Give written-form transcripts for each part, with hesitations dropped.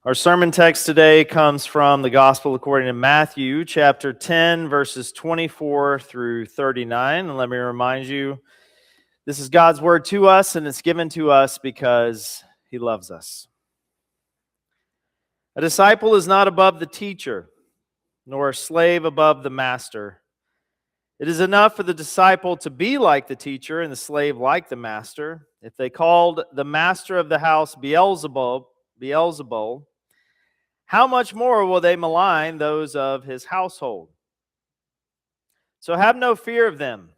Our sermon text today comes from the Gospel according to Matthew, chapter 10, verses 24 through 39. And let me remind you, this is God's word to us, and it's given to us because He loves us. A disciple is not above the teacher, nor a slave above the master. It is enough for the disciple to be like the teacher and the slave like the master. If they called the master of the house Beelzebul, how much more will they malign those of his household? So have no fear of them,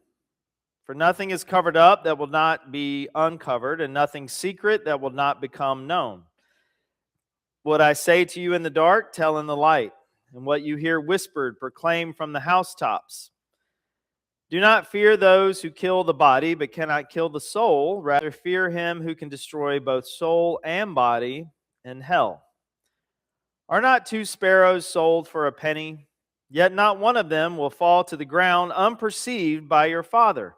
for nothing is covered up that will not be uncovered, and nothing secret that will not become known. What I say to you in the dark, tell in the light, and what you hear whispered, proclaim from the housetops. Do not fear those who kill the body, but cannot kill the soul. Rather, fear him who can destroy both soul and body in hell. Are not 2 sparrows sold for a penny? Yet not one of them will fall to the ground unperceived by your Father.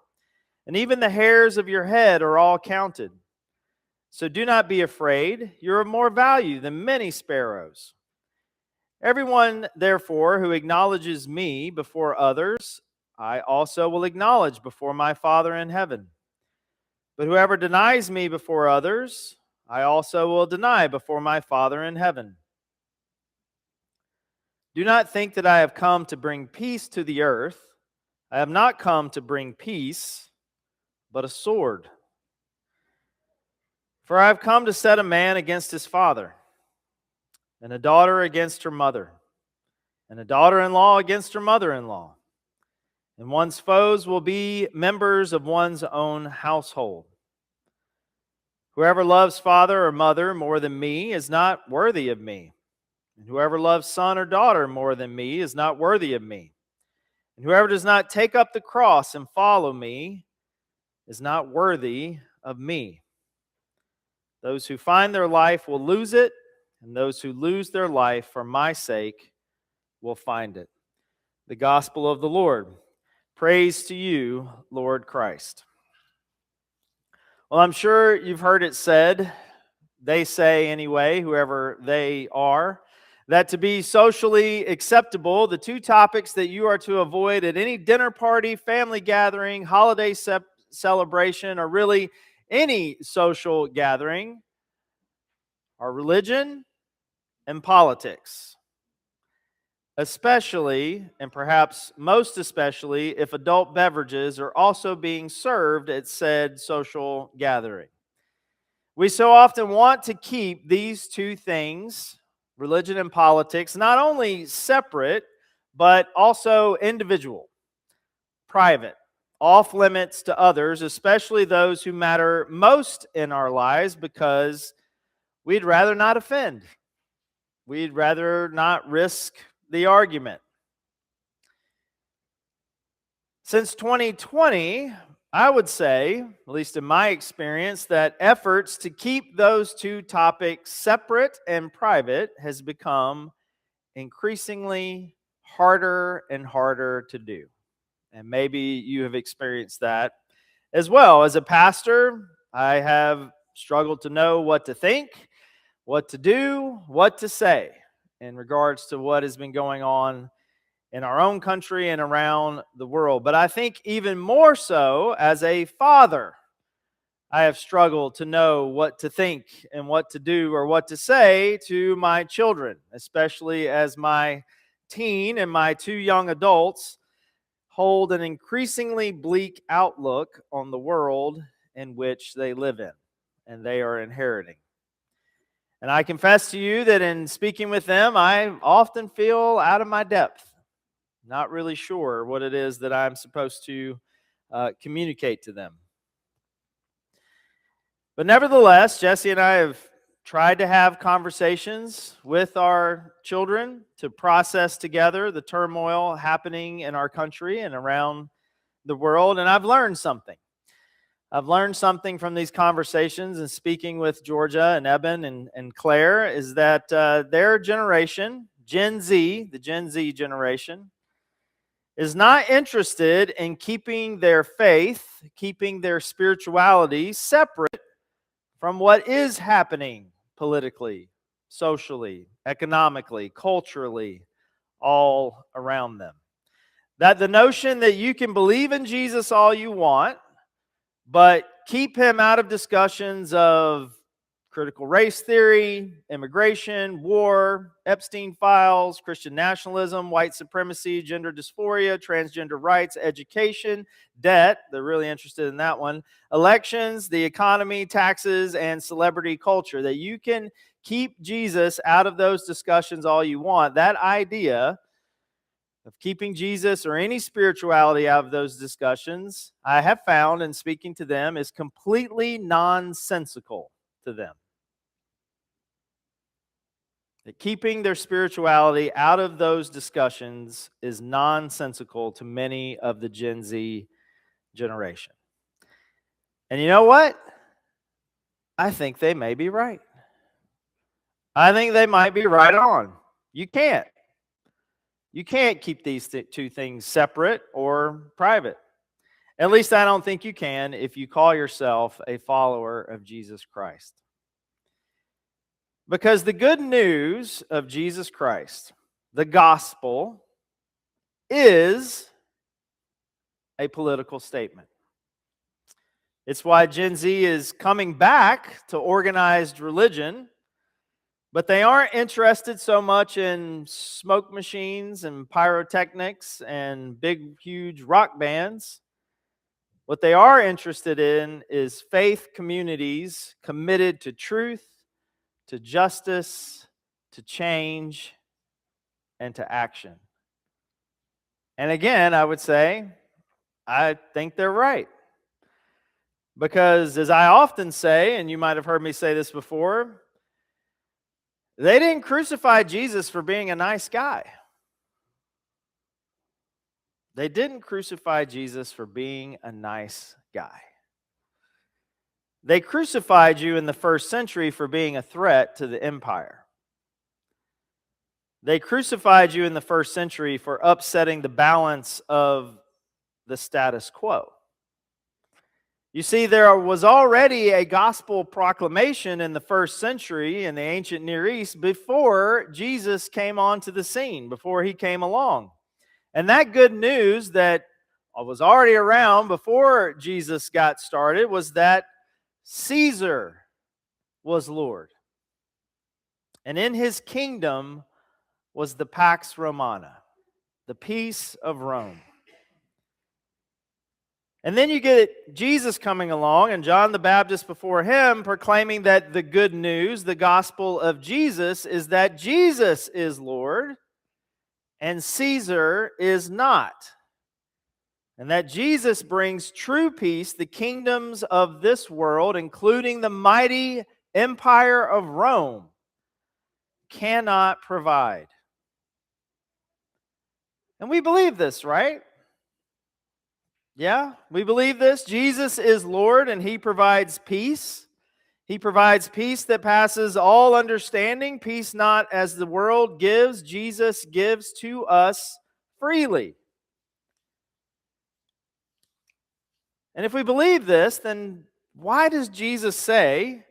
And even the hairs of your head are all counted. So do not be afraid. You're of more value than many sparrows. Everyone, therefore, who acknowledges me before others, I also will acknowledge before my Father in heaven. But whoever denies me before others, I also will deny before my Father in heaven. Do not think that I have come to bring peace to the earth. I have not come to bring peace, but a sword. For I have come to set a man against his father, and a daughter against her mother, and a daughter-in-law against her mother-in-law. And one's foes will be members of one's own household. Whoever loves father or mother more than me is not worthy of me. And whoever loves son or daughter more than me is not worthy of me. And whoever does not take up the cross and follow me is not worthy of me. Those who find their life will lose it, and those who lose their life for my sake will find it. The gospel of the Lord. Praise to you, Lord Christ. Well, I'm sure you've heard it said, they say anyway, whoever they are, that to be socially acceptable, the 2 topics that you are to avoid at any dinner party, family gathering, holiday celebration, or really any social gathering are religion and politics. Especially, and perhaps most especially, if adult beverages are also being served at said social gathering. We so often want to keep these 2 things, religion and politics, not only separate, but also individual, private, off limits to others, especially those who matter most in our lives, because we'd rather not offend. We'd rather not risk the argument. Since 2020, I would say, at least in my experience, that efforts to keep those 2 topics separate and private has become increasingly harder and harder to do. And maybe you have experienced that as well. As a pastor, I have struggled to know what to think, what to do, what to say in regards to what has been going on in our own country and around the world. But I think even more so as a father, I have struggled to know what to think and what to do or what to say to my children, especially as my teen and my 2 young adults hold an increasingly bleak outlook on the world in which they live in and they are inheriting. And I confess to you that in speaking with them, I often feel out of my depth. Not really sure what it is that I'm supposed to communicate to them. But nevertheless, Jesse and I have tried to have conversations with our children to process together the turmoil happening in our country and around the world, and I've learned something. I've learned something from these conversations and speaking with Georgia and Eben and Claire is that their generation, Gen Z, the Gen Z generation, is not interested in keeping their faith, keeping their spirituality separate from what is happening politically socially, economically, culturally, all around them. That the notion that you can believe in Jesus all you want, but keep him out of discussions of critical race theory, immigration, war, Epstein files, Christian nationalism, white supremacy, gender dysphoria, transgender rights, education, debt, they're really interested in that one, elections, the economy, taxes, and celebrity culture. That you can keep Jesus out of those discussions all you want. That idea of keeping Jesus or any spirituality out of those discussions, I have found in speaking to them, is completely nonsensical to them. That keeping their spirituality out of those discussions is nonsensical to many of the Gen Z generation. And you know what? I think they may be right. I think they might be right on. You can't. You can't keep these two things separate or private. At least I don't think you can if you call yourself a follower of Jesus Christ. Because the good news of Jesus Christ, the gospel, is a political statement. It's why Gen Z is coming back to organized religion, but they aren't interested so much in smoke machines and pyrotechnics and big, huge rock bands. What they are interested in is faith communities committed to truth, to justice, to change, and to action. And again, I would say, I think they're right. Because as I often say, and you might have heard me say this before, they didn't crucify Jesus for being a nice guy. They didn't crucify Jesus for being a nice guy. They crucified you in the first century for being a threat to the empire. They crucified you in the first century for upsetting the balance of the status quo. You see, there was already a gospel proclamation in the first century in the ancient Near East before Jesus came onto the scene, before he came along. And that good news that was already around before Jesus got started was that Caesar was Lord. And in his kingdom was the Pax Romana, the peace of Rome. And then you get Jesus coming along and John the Baptist before him proclaiming that the good news, the gospel of Jesus, is that Jesus is Lord and Caesar is not. And that Jesus brings true peace, the kingdoms of this world, including the mighty empire of Rome, cannot provide. And we believe this, right? Yeah, we believe this. Jesus is Lord and he provides peace. He provides peace that passes all understanding, peace not as the world gives, Jesus gives to us freely. And if we believe this, then why does Jesus say,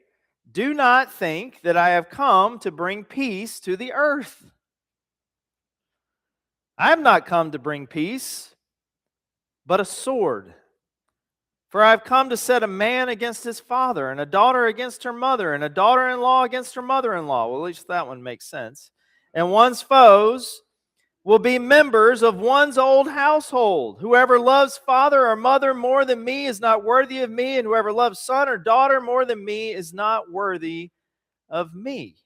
"Do not think that I have come to bring peace to the earth"? I have not come to bring peace, but a sword. For I have come to set a man against his father, and a daughter against her mother, and a daughter-in-law against her mother-in-law. Well, at least that one makes sense. And one's foes will be members of one's old household. Whoever loves father or mother more than me is not worthy of me, and whoever loves son or daughter more than me is not worthy of me.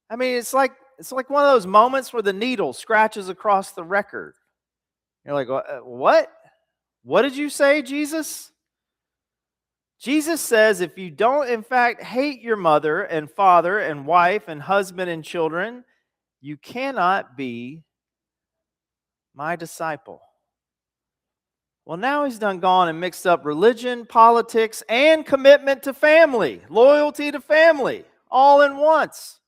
I mean, it's like one of those moments where the needle scratches across the record. You're like, what? What did you say, Jesus? Jesus says if you don't, in fact, hate your mother and father and wife and husband and children, you cannot be my disciple. Well, now he's done gone and mixed up religion, politics, and commitment to family, loyalty to family, all in once.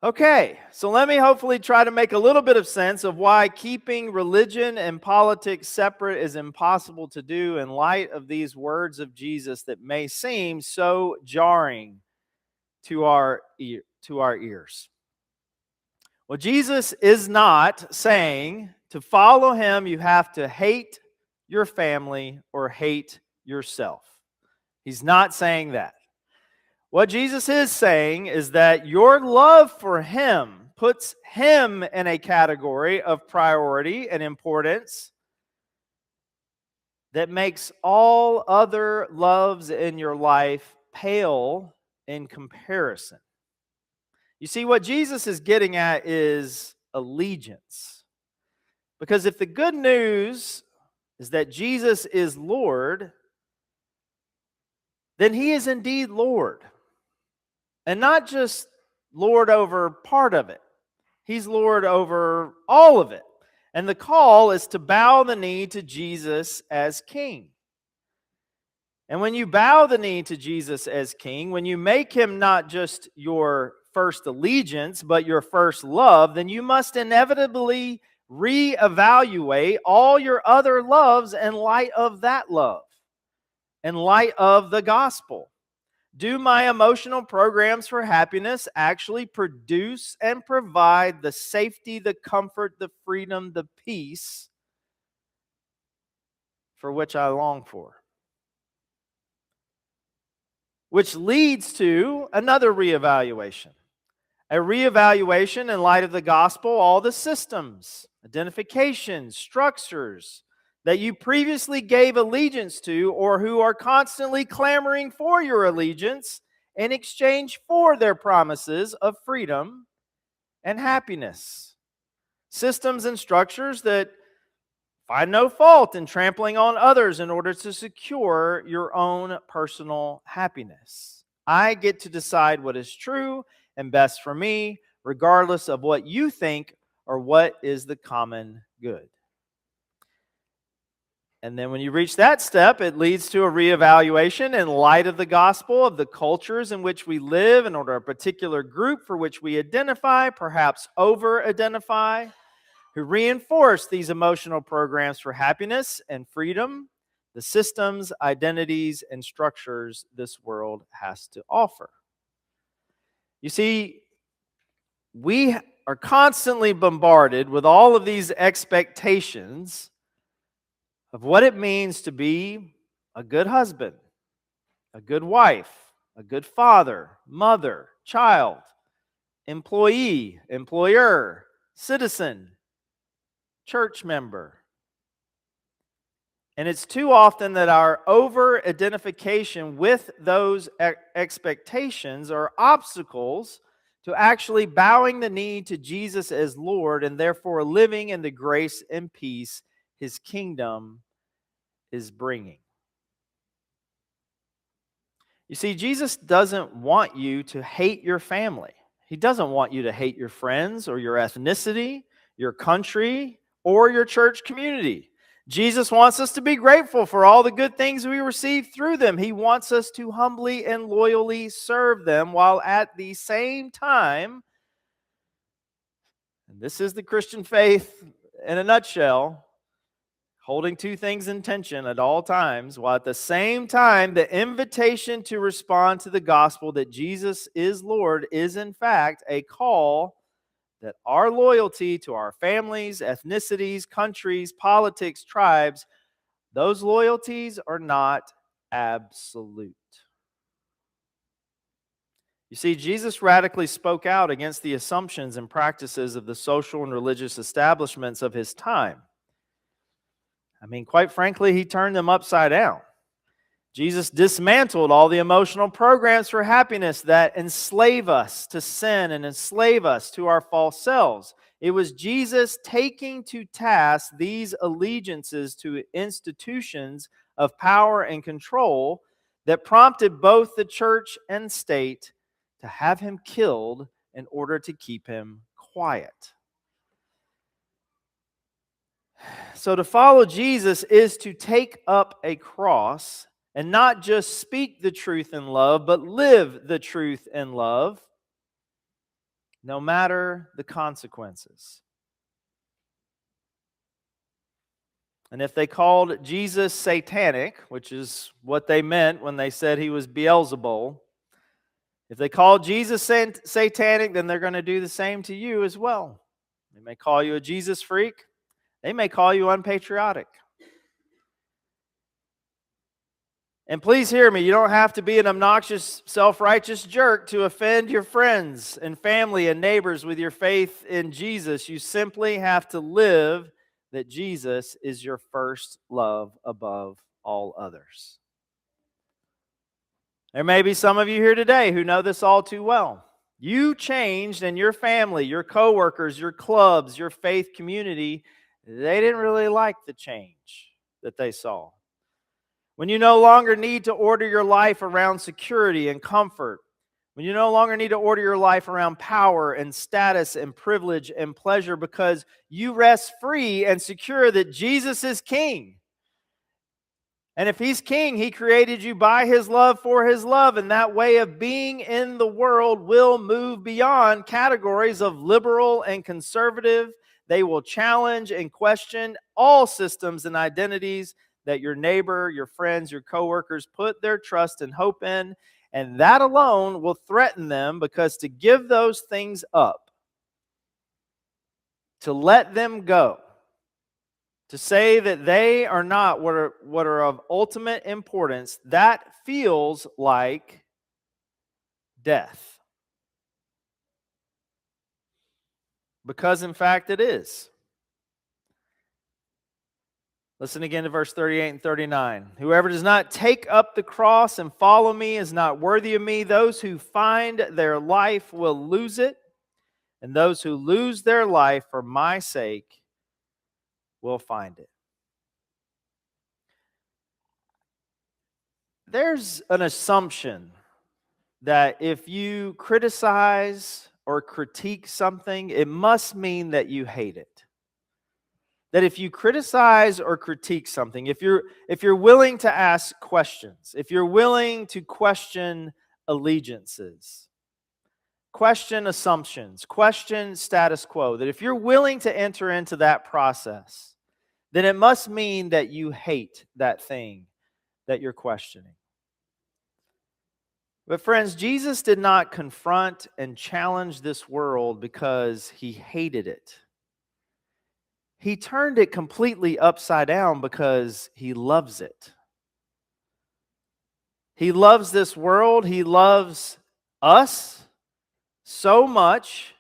Okay, so let me hopefully try to make a little bit of sense of why keeping religion and politics separate is impossible to do in light of these words of Jesus that may seem so jarring to our ears. Well, Jesus is not saying to follow him you have to hate your family or hate yourself. He's not saying that. What Jesus is saying is that your love for him puts him in a category of priority and importance that makes all other loves in your life pale in comparison. You see, what Jesus is getting at is allegiance. Because if the good news is that Jesus is Lord, then he is indeed Lord. And not just Lord over part of it. He's Lord over all of it. And the call is to bow the knee to Jesus as King. And when you bow the knee to Jesus as King, when you make him not just your first allegiance, but your first love, then you must inevitably reevaluate all your other loves in light of that love, in light of the gospel. Do my emotional programs for happiness actually produce and provide the safety, the comfort, the freedom, the peace for which I long for? Which leads to another reevaluation. A reevaluation in light of the gospel, all the systems, identifications, structures that you previously gave allegiance to or who are constantly clamoring for your allegiance in exchange for their promises of freedom and happiness. Systems and structures that find no fault in trampling on others in order to secure your own personal happiness. I get to decide what is true and best for me, regardless of what you think or what is the common good. And then when you reach that step, it leads to a reevaluation in light of the gospel of the cultures in which we live, in order a particular group for which we identify, perhaps over-identify, who reinforce these emotional programs for happiness and freedom, the systems, identities, and structures this world has to offer. You see, we are constantly bombarded with all of these expectations of what it means to be a good husband, a good wife, a good father, mother, child, employee, employer, citizen, church member. And it's too often that our over-identification with those expectations are obstacles to actually bowing the knee to Jesus as Lord and therefore living in the grace and peace his kingdom is bringing. You see, Jesus doesn't want you to hate your family. He doesn't want you to hate your friends or your ethnicity, your country, or your church community. Jesus wants us to be grateful for all the good things we receive through them. He wants us to humbly and loyally serve them while at the same time, and this is the Christian faith in a nutshell, holding two things in tension at all times, while at the same time the invitation to respond to the gospel that Jesus is Lord is in fact a call that our loyalty to our families, ethnicities, countries, politics, tribes, those loyalties are not absolute. You see, Jesus radically spoke out against the assumptions and practices of the social and religious establishments of his time. I mean, quite frankly, he turned them upside down. Jesus dismantled all the emotional programs for happiness that enslave us to sin and enslave us to our false selves. It was Jesus taking to task these allegiances to institutions of power and control that prompted both the church and state to have him killed in order to keep him quiet. So to follow Jesus is to take up a cross and not just speak the truth in love, but live the truth in love, no matter the consequences. And if they called Jesus satanic, which is what they meant when they said he was Beelzebul, If they call Jesus satanic, then they're going to do the same to you as well. They may call you a Jesus freak. They may call you unpatriotic. And please hear me, you don't have to be an obnoxious, self-righteous jerk to offend your friends and family and neighbors with your faith in Jesus. You simply have to live that Jesus is your first love above all others. There may be some of you here today who know this all too well. You changed, and your family, your coworkers, your clubs, your faith community, they didn't really like the change that they saw. When you no longer need to order your life around security and comfort, when you no longer need to order your life around power and status and privilege and pleasure, because you rest free and secure that Jesus is King. And if He's King, He created you by His love for His love, and that way of being in the world will move beyond categories of liberal and conservative. They will challenge and question all systems and identities that your neighbor, your friends, your coworkers put their trust and hope in, and that alone will threaten them, because to give those things up, to let them go, to say that they are not what are of ultimate importance, that feels like death. Because in fact it is. Listen again to verse 38 and 39. Whoever does not take up the cross and follow me is not worthy of me. Those who find their life will lose it, and those who lose their life for my sake will find it. There's an assumption that if you criticize or critique something, it must mean that you hate it. That if you criticize or critique something, if you're willing to ask questions, if you're willing to question allegiances, question assumptions, question status quo, that if you're willing to enter into that process, then it must mean that you hate that thing that you're questioning. But friends, Jesus did not confront and challenge this world because He hated it. He turned it completely upside down because He loves it. He loves this world. He loves us so much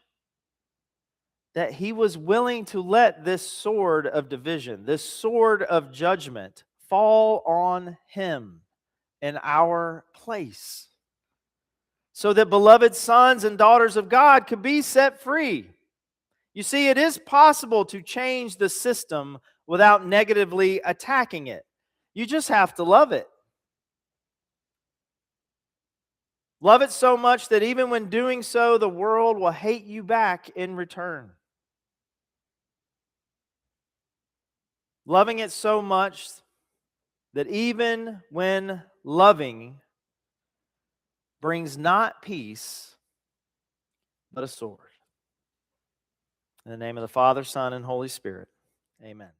that He was willing to let this sword of division, this sword of judgment, fall on Him in our place, so that beloved sons and daughters of God could be set free. You see, it is possible to change the system without negatively attacking it. You just have to love it. Love it so much that even when doing so, the world will hate you back in return. Loving it so much that even when loving brings not peace, but a sword. In the name of the Father, Son, and Holy Spirit, amen.